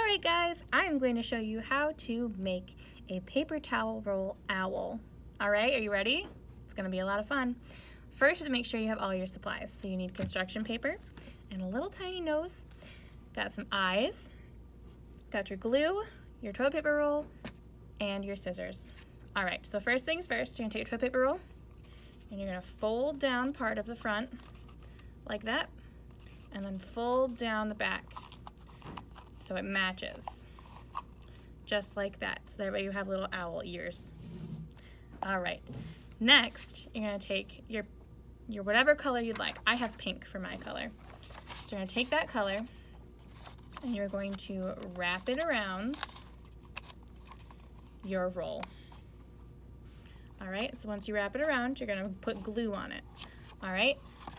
Alright guys, I'm going to show you how to make a paper towel roll owl. Alright, are you ready? It's going to be a lot of fun. First, to make sure you have all your supplies. So you need construction paper and a little tiny nose. Got some eyes. Got your glue, your toilet paper roll, and your scissors. Alright, so first things first, you're going to take your toilet paper roll and you're going to fold down part of the front like that and then fold down the back so it matches, just like that. So that way you have little owl ears. All right, next you're gonna take your whatever color you'd like. I have pink for my color. So you're gonna take that color and you're going to wrap it around your roll. All right, so once you wrap it around, you're gonna put glue on it. All right,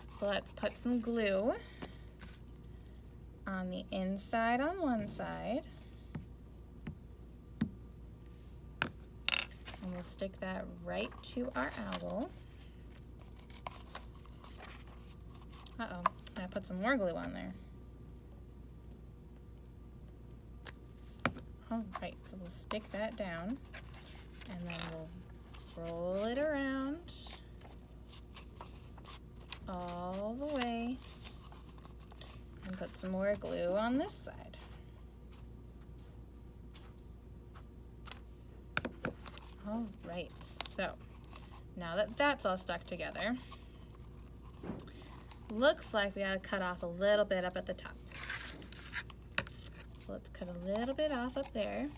so let's put some glue on the inside on one side. And we'll stick that right to our owl. Uh-oh, I put some more glue on there. All right, so we'll stick that down and then we'll roll it around all the way and put some more glue on this side. All right, so now that that's all stuck together, looks like we gotta cut off a little bit up at the top. So let's cut a little bit off up there.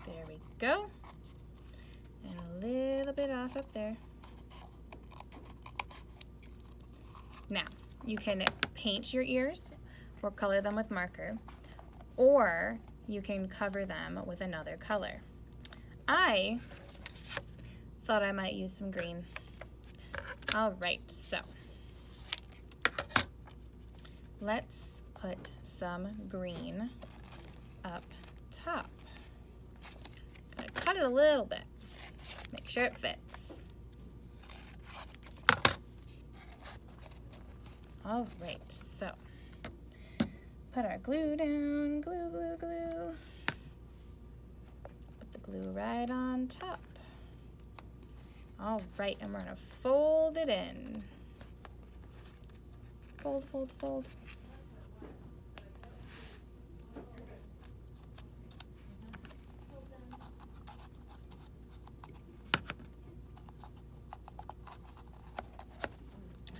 There we go. And a little bit off up there. Now, you can paint your ears or color them with marker, or you can cover them with another color. I thought I might use some green. All right, so let's put some green up top. Gotta cut it a little bit, make sure it fits. All right, so put our glue down, glue, glue, glue. Put the glue right on top. All right, and we're gonna fold it in. Fold, fold, fold.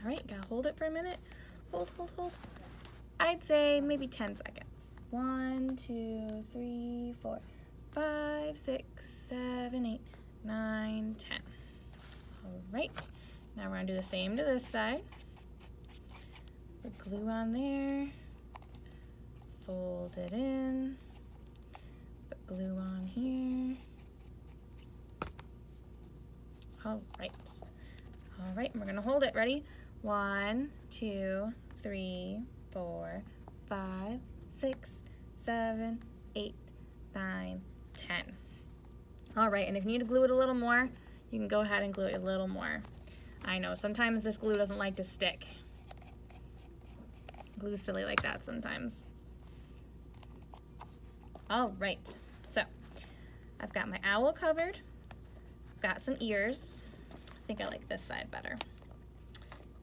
All right, gotta hold it for a minute. Hold, hold, hold. I'd say maybe 10 seconds. 1, 2, 3, 4, 5, 6, 7, 8, 9, 10. All right, now we're gonna do the same to this side. Put glue on there, fold it in, put glue on here. All right, and we're gonna hold it. Ready? 1, 2, 3, 4, 5, 6, 7, 8, 9, 10. All right, and if you need to glue it a little more, you can go ahead and glue it a little more. I know, sometimes this glue doesn't like to stick. Glue's silly like that sometimes. All right, so I've got my owl covered. I've got some ears. I think I like this side better.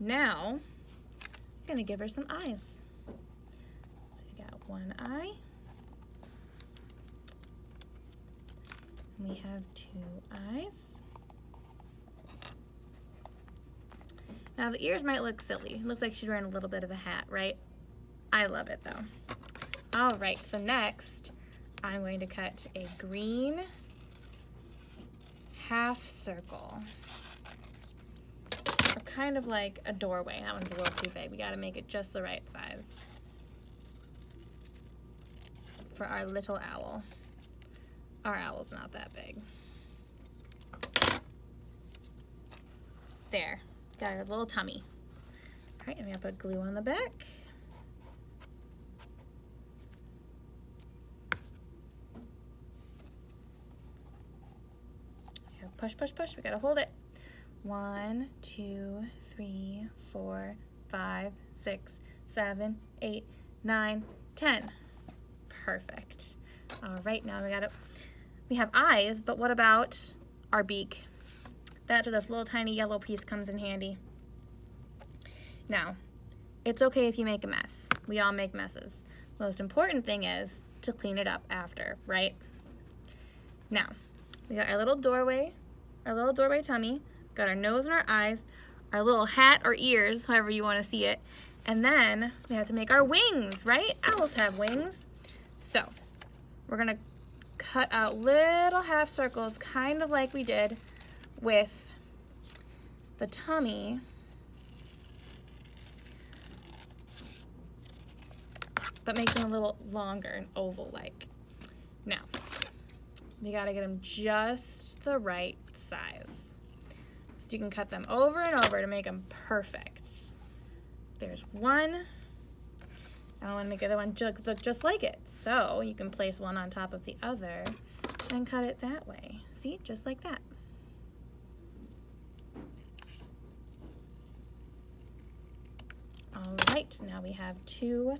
Now, I'm gonna give her some eyes. So we got one eye. We have 2 eyes. Now the ears might look silly. It looks like she's wearing a little bit of a hat, right? I love it though. All right, so next I'm going to cut a green half circle. Or kind of like a doorway. That one's a little too big. We gotta make it just the right size for our little owl. Our owl's not that big. There, got our little tummy. All right, and we're gonna put glue on the back. Push, push, push, we gotta hold it. 1, 2, 3, 4, 5, 6, 7, 8, 9, 10. Perfect. All right, now we have eyes, but what about our beak? That's where this little tiny yellow piece comes in handy. Now, it's okay if you make a mess. We all make messes. The most important thing is to clean it up after, right? Now, we got our little doorway tummy, got our nose and our eyes, our little hat or ears, however you want to see it, and then we have to make our wings, right? Owls have wings. So, we're gonna cut out little half circles, kind of like we did with the tummy. But make them a little longer and oval-like. Now, we gotta get them just the right size. So you can cut them over and over to make them perfect. There's one. I want to make the other one look just like it. So you can place one on top of the other and cut it that way. See, just like that. All right, now we have 2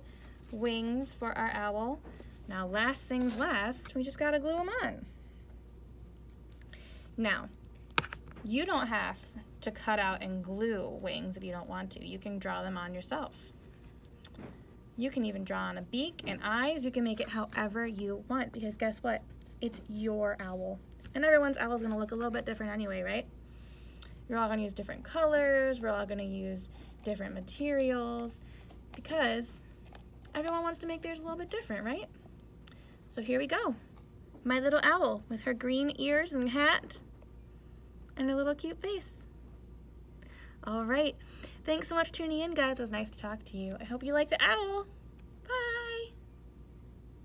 wings for our owl. Now, last things last, we just gotta glue them on. Now, you don't have to cut out and glue wings if you don't want to. You can draw them on yourself. You can even draw on a beak and eyes. You can make it however you want, because guess what? It's your owl. And everyone's owl is gonna look a little bit different anyway, right? You're all gonna use different colors. We're all gonna use different materials, because everyone wants to make theirs a little bit different, right? So here we go. My little owl with her green ears and hat and her little cute face. All right. Thanks so much for tuning in, guys. It was nice to talk to you. I hope you like the owl.